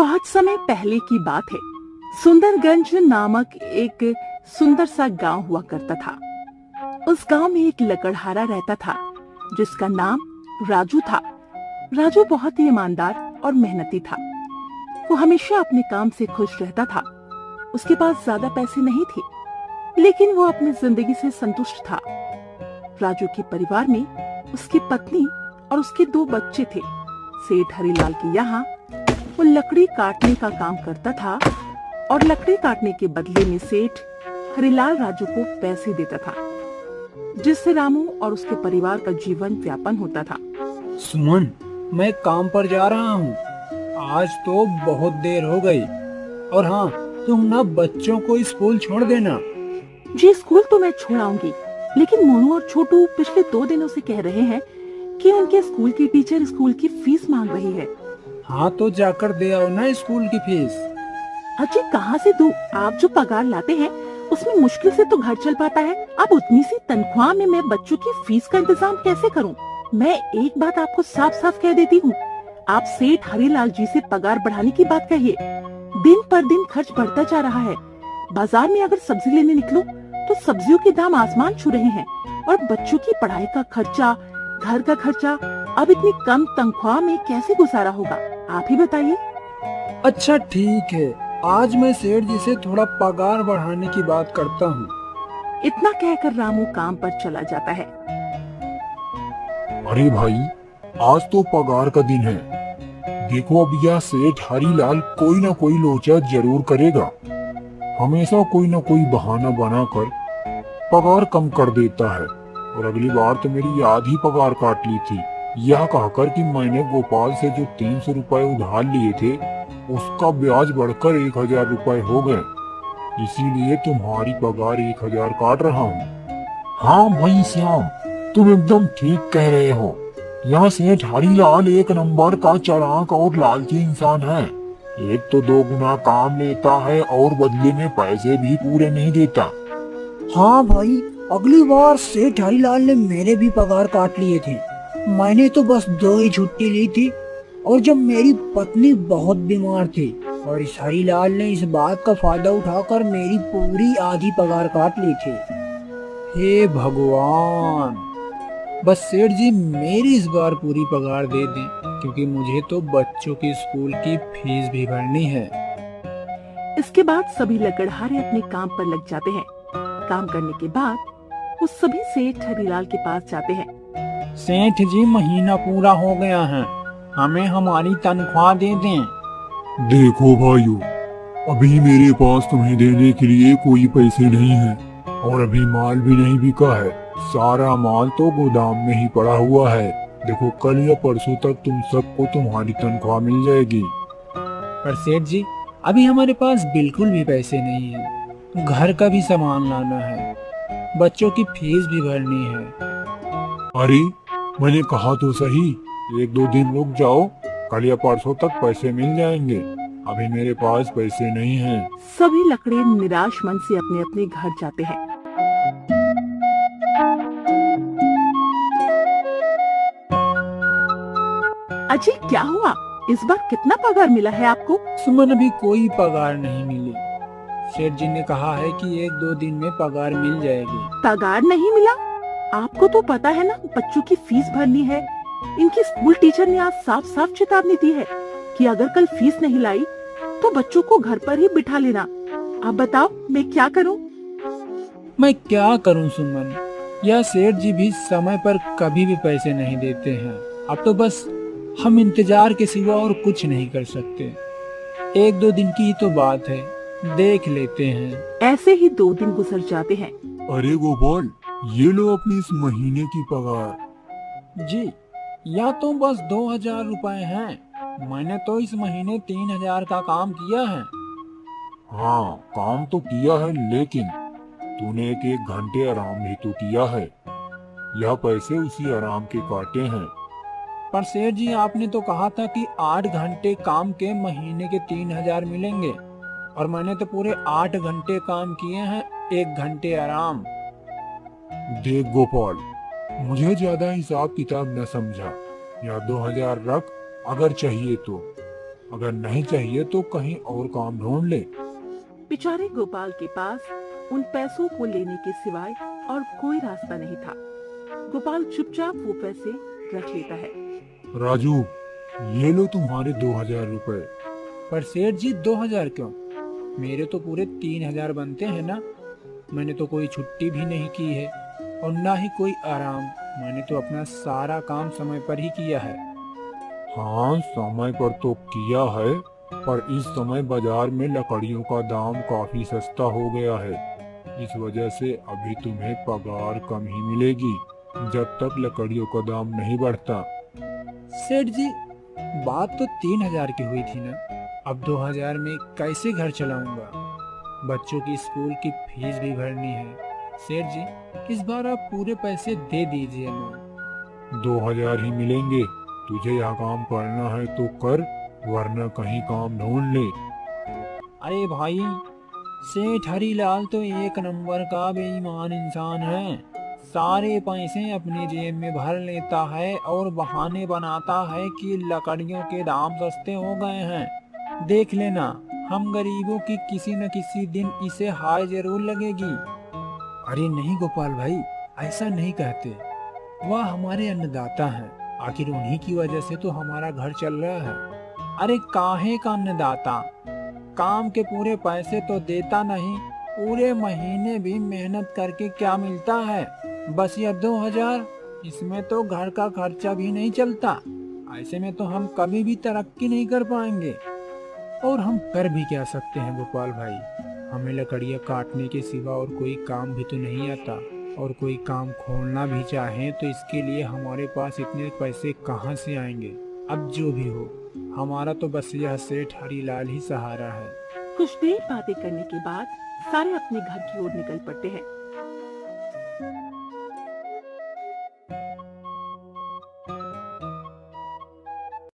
बहुत समय पहले की बात है। सुंदरगंज नामक एक सुंदर सा गांव हुआ करता था। उस गांव में एक लकड़हारा रहता था जिसका नाम राजू था। राजू बहुत ही ईमानदार और मेहनती था। वो हमेशा अपने काम से खुश रहता था। उसके पास ज्यादा पैसे नहीं थे, लेकिन वो अपनी जिंदगी से संतुष्ट था। राजू के परिवार में उसकी पत्नी और उसके 2 बच्चे थे। सेठ हरिलाल के यहाँ वो लकड़ी काटने का काम करता था और लकड़ी काटने के बदले में सेठ हरिलाल राजू को पैसे देता था, जिससे रामू और उसके परिवार का जीवन यापन होता था। सुमन, मैं काम पर जा रहा हूँ। आज तो बहुत देर हो गई। और हाँ, तुम ना बच्चों को स्कूल छोड़ देना। जी, स्कूल तो मैं छोड़ आऊंगी, लेकिन मोनू और छोटू पिछले 2 दिनों से कह रहे हैं कि उनके स्कूल की टीचर स्कूल की फीस मांग रही है। हाँ, तो जाकर दे आओ ना स्कूल की फीस। अजी, कहाँ से दूं? आप जो पगार लाते हैं उसमें मुश्किल से तो घर चल पाता है। अब उतनी सी तनख्वाह में मैं बच्चों की फीस का इंतजाम कैसे करूं? मैं एक बात आपको साफ साफ कह देती हूँ, आप सेठ हरिलाल जी से पगार बढ़ाने की बात कहिए। दिन पर दिन खर्च बढ़ता जा रहा है। बाजार में अगर सब्जी लेने निकलो तो सब्जियों के दाम आसमान छू रहे हैं, और बच्चों की पढ़ाई का खर्चा, घर का खर्चा, अब इतनी कम तनख्वाह में कैसे गुजारा होगा? आप ही बताइए। अच्छा ठीक है, आज मैं सेठ जी से थोड़ा पगार बढ़ाने की बात करता हूँ। इतना कहकर रामू काम पर चला जाता है। अरे भाई, आज तो पगार का दिन है। देखो, अब यह सेठ हरीलाल कोई ना कोई लोचा जरूर करेगा। हमेशा कोई ना कोई बहाना बनाकर पगार कम कर देता है। और अगली बार तो मेरी आधी पगार काट ली थी, यह कहकर कि मैंने गोपाल से जो 300 रुपए उधार लिए थे उसका ब्याज बढ़कर 1000 रुपए हो गए। इसीलिए तुम्हारी पगार 1000 काट रहा हूँ। हाँ भाई श्याम, तुम एकदम ठीक कह रहे हो। यह सेठ हरीलाल एक नंबर का चालाक और लालची इंसान है। एक तो 2 गुना काम लेता है और बदले में पैसे भी पूरे नहीं देता। हाँ भाई, अगली बार सेठ हरीलाल ने मेरे भी पगार काट लिए थे। मैंने तो बस 2 ही छुट्टी ली थी, और जब मेरी पत्नी बहुत बीमार थी, और इस हरीलाल ने इस बात का फायदा उठाकर मेरी पूरी आधी पगार काट ली थी। हे भगवान, बस सेठ जी मेरी इस बार पूरी पगार दे दें, क्योंकि मुझे तो बच्चों की स्कूल की फीस भी भरनी है। इसके बाद सभी लकड़हारे अपने काम पर लग जाते हैं। काम करने के बाद वो सभी सेठ हरीलाल के पास जाते हैं। सेठ जी, महीना पूरा हो गया है, हमें हमारी तनख्वाह दे दें। देखो भाइयों, अभी मेरे पास तुम्हें देने के लिए कोई पैसे नहीं है, और अभी माल भी नहीं बिका है। सारा माल तो गोदाम में ही पड़ा हुआ है। देखो, कल या परसों तक तुम सबको तुम्हारी तनख्वाह मिल जाएगी। पर सेठ जी, अभी हमारे पास बिल्कुल भी पैसे नहीं है। घर का भी सामान लाना है, बच्चों की फीस भी भरनी है। अरे, मैंने कहा तो सही, 1-2 दिन रुक जाओ, कल या परसों तक पैसे मिल जाएंगे। अभी मेरे पास पैसे नहीं हैं। सभी लकड़े निराश मन से अपने अपने घर जाते हैं। अजी, क्या हुआ? इस बार कितना पगार मिला है आपको? सुमन, अभी कोई पगार नहीं मिली। सेठ जी ने कहा है कि 1-2 दिन में पगार मिल जाएगी। पगार नहीं मिला? आपको तो पता है ना, बच्चों की फीस भरनी है। इनकी स्कूल टीचर ने आज साफ साफ चेतावनी दी है कि अगर कल फीस नहीं लाई तो बच्चों को घर पर ही बिठा लेना। अब बताओ, मैं क्या करूं? मैं क्या करूं सुमन, यह सेठ जी भी समय पर कभी भी पैसे नहीं देते हैं। अब तो बस हम इंतजार के सिवा और कुछ नहीं कर सकते। 1-2 दिन की ही तो बात है, देख लेते हैं। ऐसे ही 2 दिन गुजर जाते हैं। अरे गोपाल, ये लो अपनी इस महीने की पगार। जी, या तो बस 2000 रुपए हैं। मैंने तो इस महीने 3000 का काम किया है। हाँ, काम तो किया है, लेकिन तूने 1 घंटे आराम भी तो किया है। यह पैसे उसी आराम के काटे हैं। पर सेठ जी, आपने तो कहा था कि 8 घंटे काम के महीने के 3000 मिलेंगे, और मैंने तो पूरे 8 घंटे काम किए हैं, 1 घंटे आराम। देख गोपाल, मुझे ज्यादा हिसाब किताब न समझा। या 2000 रख अगर चाहिए तो। अगर नहीं चाहिए तो कहीं और काम ढूंढ ले। बेचारे गोपाल के पास उन पैसों को लेने के सिवाय और कोई रास्ता नहीं था। गोपाल चुपचाप वो पैसे रख लेता है। राजू, ये लो तुम्हारे 2000 रुपए। पर सेठ जी 2000 क्यों? मेरे तो पूरे 3000 बनते हैं ना। मैंने तो कोई छुट्टी भी नहीं की है और ना ही कोई आराम। मैंने तो अपना सारा काम समय पर ही किया है। हाँ, समय पर तो किया है, पर इस समय बाजार में लकड़ियों का दाम काफी सस्ता हो गया है। इस वजह से अभी तुम्हें पगार कम ही मिलेगी जब तक लकड़ियों का दाम नहीं बढ़ता। सेठ जी, बात तो 3000 की हुई थी ना। अब 2000 में कैसे घर चलाऊंगा? बच्चों की स्कूल की फीस भी भरनी है। सेठ जी, इस बार आप पूरे पैसे दे दीजिए ना। 2000 ही मिलेंगे। तुझे यह काम करना है तो कर, वरना कहीं काम ढूंढ ले। अरे भाई, सेठ हरीलाल तो एक नंबर का बेईमान इंसान है। सारे पैसे अपनी जेब में भर लेता है और बहाने बनाता है कि लकड़ियों के दाम सस्ते हो गए हैं। देख लेना, हम गरीबों की किसी न किसी दिन इसे हाय जरूर लगेगी। अरे नहीं गोपाल भाई, ऐसा नहीं कहते। वह हमारे अन्नदाता हैं। आखिर उन्हीं की वजह से तो हमारा घर चल रहा है। अरे काहे का अन्नदाता? काम के पूरे पैसे तो देता नहीं। पूरे महीने भी मेहनत करके क्या मिलता है? बस ये 2000। इसमें तो घर का खर्चा भी नहीं चलता। ऐसे में तो हम कभी भी तरक्की नहीं कर पाएंगे। और हम कर भी क्या सकते हैं गोपाल भाई? हमें लकड़ियाँ काटने के सिवा और कोई काम भी तो नहीं आता। और कोई काम खोलना भी चाहें तो इसके लिए हमारे पास इतने पैसे कहाँ से आएंगे? अब जो भी हो, हमारा तो बस यह सेठ हरीलाल ही सहारा है। कुछ देर बातें करने के बाद सारे अपने घर की ओर निकल पड़ते हैं।